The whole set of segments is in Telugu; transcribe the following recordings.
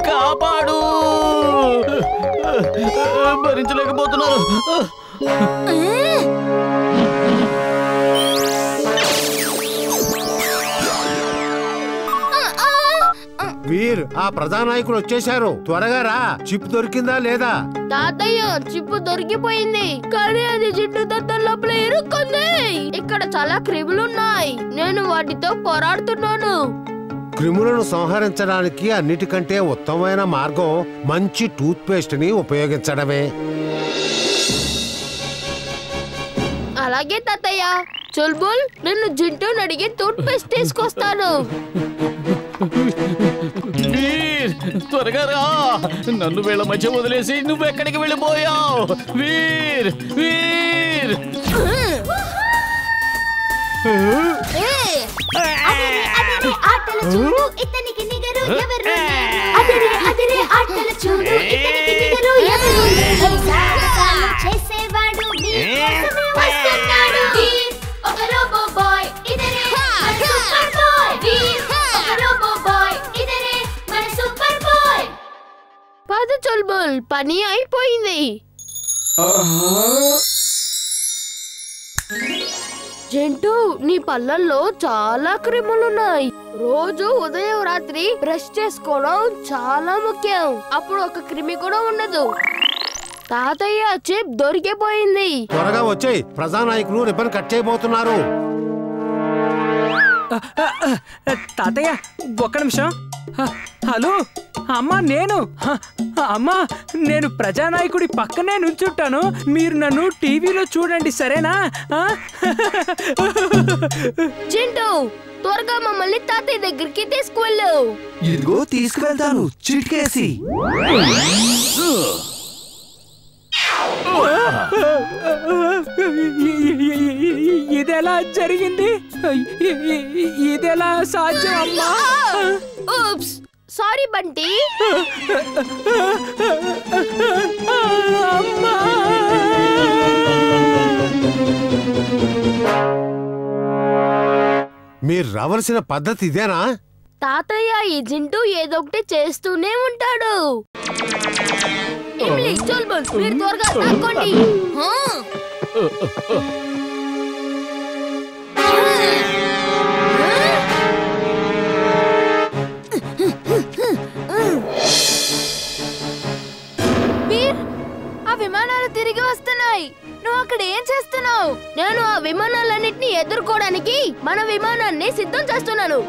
కాపాడు, భరించలేకపోతున్నాను. వీర్, ఆ ప్రధానాయకులు వచ్చేశారు, త్వరగా రా. చిప్ దొరికిందా లేదా? తాతయ్య, చిప్పు దొరికిపోయింది, కానీ అది జిడ్డు దత్తల లోపల ఇరుక్కుంది. ఇక్కడ చాలా క్రిములున్నాయి, నేను వాటితో పోరాడుతున్నాను. క్రిములను సంహరించడానికి అన్నిటికంటే ఉత్తమమైన మార్గం మంచి టూత్ పేస్ట్ ని ఉపయోగించడమే. అలాగే తాతయ్య. చుల్బుల్, నిన్ను జింటూని అడిగి టూత్ పేస్ట్ తీసుకొస్తాను. వీర్, త్వరగా రా. నన్ను వీళ్ళ మధ్య వదిలేసి నువ్వెక్కడికి వెళ్ళిపోయావు? వీర్, వీర్. పద చుల్బుల్, పని అయిపోయింది. జంటూ, నీ పళ్ళల్లో చాలా క్రిములున్నాయి. రోజు ఉదయం రాత్రి బ్రష్ చేసుకోవడం చాలా ముఖ్యం. అప్పుడు ఒక క్రిమి కూడా ఉండదు. తాతయ్య, చిప్ దొరికిపోయింది. త్వరగా వచ్చేయ్, ప్రధానాయకులు రిబ్బన్ కట్ చేయబోతున్నారు. తాతయ్య, ఒక్క నిమిషం. హలో అమ్మా, నేను ప్రజానాయకుడి పక్కనే నుంచుంటాను. మీరు నన్ను టీవీలో చూడండి, సరేనా? చింటూ, త్వరగా మమ్మల్ని తాతయ్య దగ్గరికి తీసుకువెళ్ళు. ఇదిగో తీసుకువెళ్తాను, చిటికేసి. ఇదెలా జరిగింది? ఇదెలా సాధ్యం అమ్మా? Oops, sorry Bunty. మీరు రావాల్సిన పద్ధతి ఇదేనా? తాతయ్య, ఈ జింటూ ఏదో ఒకటి చేస్తూనే ఉంటాడు. మీరు త్వరగా తాక్కోండి. ఆ విమానాలు తిరిగి వస్తున్నాయి. నువ్వు అక్కడ ఏం చేస్తున్నావు? నేను ఆ విమానాలన్నిటిని ఎదుర్కోవడానికి మన విమానాన్ని సిద్ధం చేస్తున్నాను.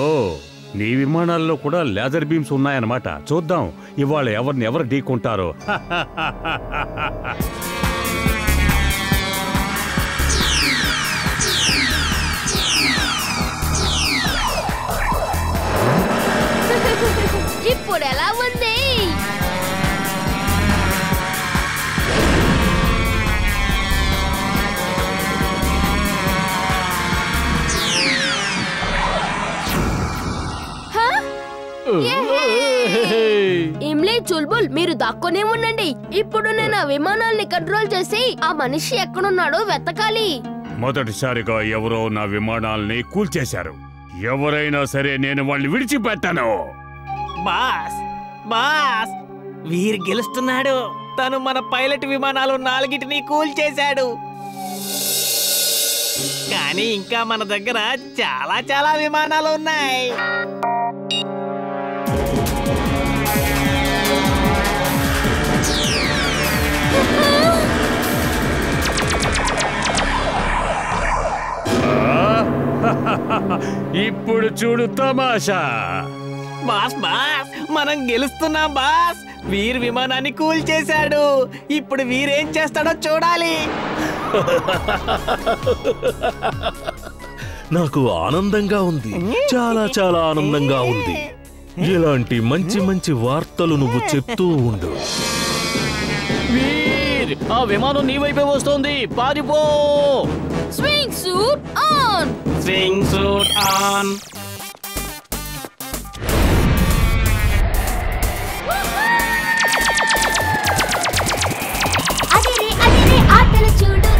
ఓ, నీ విమానాల్లో కూడా లేజర్ బీమ్స్ ఉన్నాయన్నమాట. చూద్దాం ఇవాళ ఎవరిని ఎవరు ఢీకుంటారో. ఇప్పుడు ఎలా ఉంది? ఇమ్లీ, చుల్బుల్, మీరు దాక్కునే ఉండండి. ఇప్పుడు నేను ఆ విమానాల్ని కంట్రోల్ చేసి ఆ మనిషి ఎక్కడున్నాడో వెతకాలి. మొదటిసారిగా ఎవరో నా విమానాల్ని కూల్చేశారు. ఎవరైనా సరే నేను వాళ్ళని విడిచిపెట్టాను. బాస్, బాస్, వీరు గెలుస్తున్నాడు. తను మన పైలట్ విమానాలు 4ని కూల్చేశాడు. కానీ ఇంకా మన దగ్గర చాలా చాలా విమానాలు ఉన్నాయి. ఇప్పుడు చూడు తమాషా. బాస్, బాస్, మనం గెలుస్తున్నాం బాస్. వీర్ విమానాన్ని కూల్చేశాడు. ఇప్పుడు వీరేం చేస్తాడో చూడాలి. నాకు ఆనందంగా ఉంది, చాలా చాలా ఆనందంగా ఉంది. ఇలాంటి మంచి మంచి వార్తలు నువ్వు చెప్తూ ఉండు. వీర్, ఆ విమానం నీ వైపే వస్తోంది, పారిపో. Swing suit on. Swing suit on. అదిరే అదిరే ఆటలు చూడు.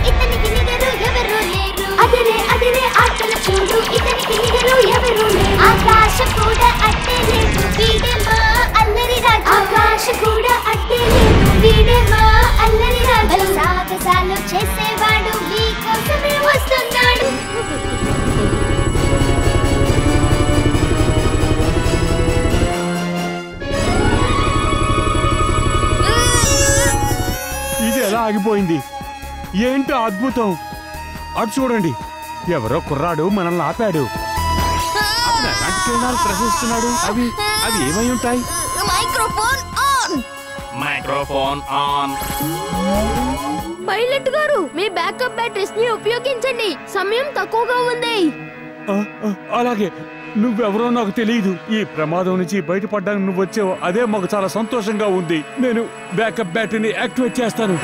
చేసేవాడు మీకోసమే వస్తున్నాడు. ఇది ఎలా ఆగిపోయింది? ఏంటో అద్భుతం! అటు చూడండి, ఎవరో కుర్రాడు మనల్ని ఆపాడు. అతను ఎలాంటి కిరణాలు ప్రశ్నిస్తున్నాడు? అవి ఏమై ఉంటాయి? Microphone on. పైలట్ గారు, మీ బ్యాకప్ బ్యాటరీస్ ని ఉపయోగించండి, సమయం తక్కువగా ఉంది. అలాగే. నువ్వెవరో నాకు తెలియదు. ఈ ప్రమాదం నుంచి బయటపడ్డానికి నువ్వు వచ్చావు, అదే మాకు చాలా సంతోషంగా ఉంది. నేను బ్యాకప్ బ్యాటరీని యాక్టివేట్ చేస్తాను.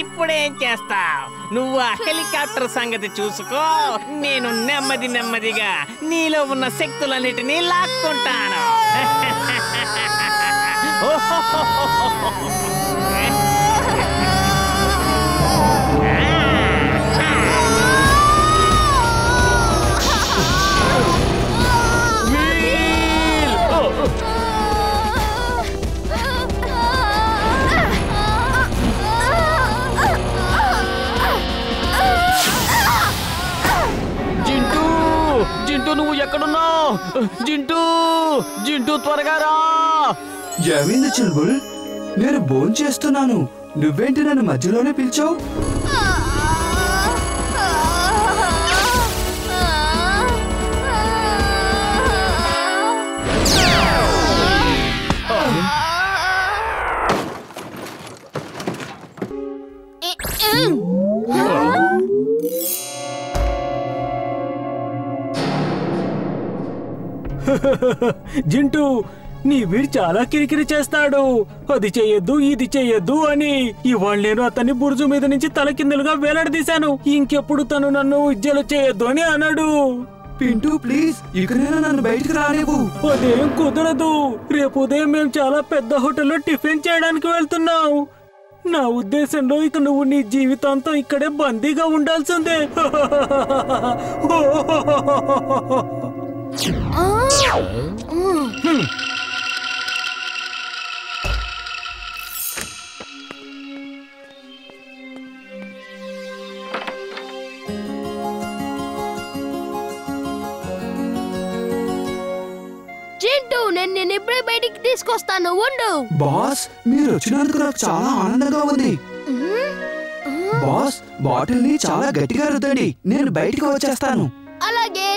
ఇప్పుడేం చేస్తావు? నువ్వు ఆ హెలికాప్టర్ సంగతి చూసుకో, నేను నెమ్మదిగా నీలో ఉన్న శక్తులన్నిటినీ లాక్కుంటాను. జింటూ, నువ్వు ఎక్కడున్నావు? జింటూ త్వరగా రా. ఏమైంది చిల్బుల్? నేను భోంచేస్తున్నాను, నువ్వేంటి నన్ను మధ్యలోనే పిలిచావు? జింటూ, నీ వీడు చాలా కిరికిరి చేస్తాడు. అది చెయ్యొద్దు, ఇది చెయ్యొద్దు అని. ఇవాళ నేను అతన్ని బురుజు మీద నుంచి తలకిందులుగా వేలాడదీశాను. ఇంకెప్పుడు తను నన్ను విద్యలు చేయొద్దు అని అన్నాడు. పింటూ ప్లీజ్, ఇకనైనా నన్ను బయటికి రానివ్వు. అదేం కుదరదు. రేపు ఉదయం మేము చాలా పెద్ద హోటల్లో టిఫిన్ చేయడానికి వెళ్తున్నాం. నా ఉద్దేశంలో ఇక నువ్వు నీ జీవితాంతం ఇక్కడే బందీగా ఉండాల్సిందే. జింటూ, నేను ఇప్పుడే బయటికి తీసుకొస్తాను, ఉండు. బాస్, మీరు వచ్చినందుకు నాకు చాలా ఆనందంగా ఉంది. బాస్, బాటిల్ ని చాలా గట్టిగా రుద్దండి, నేను బయటికి వచ్చేస్తాను. అలాగే.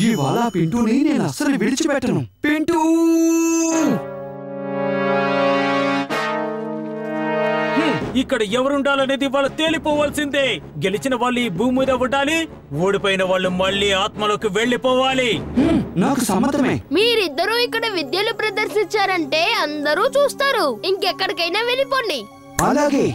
ఇవాళ పింటూని నేను అస్సలు విడిచిపెట్టను. పింటూ! ఇక్కడ ఎవరుండాలనేది వాళ్ళు తేలిపోవాల్సిందే. గెలిచిన వాళ్ళు ఈ భూమి మీద ఉండాలి, ఓడిపోయిన వాళ్ళు మళ్ళీ ఆత్మలోకి వెళ్లిపోవాలి. నాకు సమ్మతమే. మీరిద్దరూ ఇక్కడ విద్యలు ప్రదర్శించారంటే అందరూ చూస్తారు. ఇంకెక్కడికైనా వెళ్ళిపోండి. అలాగే.